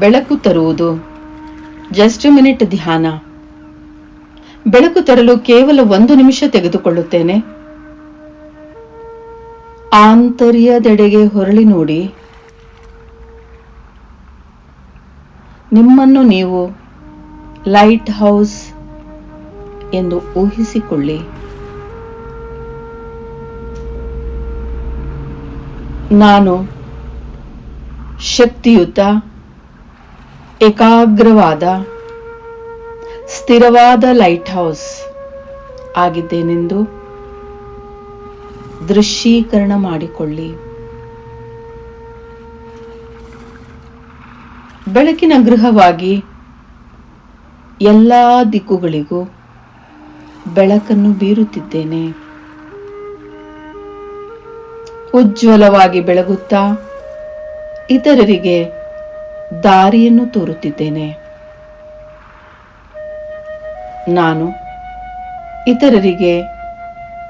ಬೆಳಕು ತರುವುದು. Just minute ಧ್ಯಾನ. ಬೆಳಕು ತರಲು ಕೇವಲ 1 ನಿಮಿಷ ತೆಗೆದುಕೊಳ್ಳುತ್ತೇನೆ. ಆಂತರ್ಯದೆಡೆಗೆ ಹೊರಳಿ ನೋಡಿ. ನಿಮ್ಮನ್ನು ನೀವು ಲೈಟ್ ಹೌಸ್ ಎಂದು ಊಹಿಸಿಕೊಳ್ಳಿ. ನಾನು ಶಕ್ತಿಯುತ, ಏಕಾಗ್ರವಾದ, ಸ್ಥಿರವಾದ ಲೈಟ್ ಹೌಸ್ ಆಗಿದ್ದೇನೆಂದು ದೃಶ್ಯೀಕರಣ ಮಾಡಿಕೊಳ್ಳಿ. ಬೆಳಕಿನ ಗೃಹವಾಗಿ ಎಲ್ಲಾ ದಿಕ್ಕುಗಳಿಗೂ ಬೆಳಕನ್ನು ಬೀರುತ್ತಿದ್ದೇನೆ. ಉಜ್ವಲವಾಗಿ ಬೆಳಗುತ್ತಾ ಇತರರಿಗೆ ದಾರಿಯನ್ನು ತೋರುತ್ತಿದ್ದೇನೆ. ನಾನು ಇತರರಿಗೆ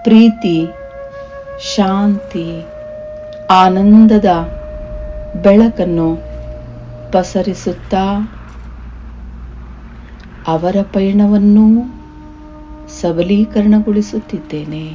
ಪ್ರೀತಿ, ಶಾಂತಿ, ಆನಂದದ ಬೆಳಕನ್ನು ಪಸರಿಸುತ್ತಾ ಅವರ ಪಯಣವನ್ನು ಸಬಲೀಕರಣಗೊಳಿಸುತ್ತಿದ್ದೇನೆ.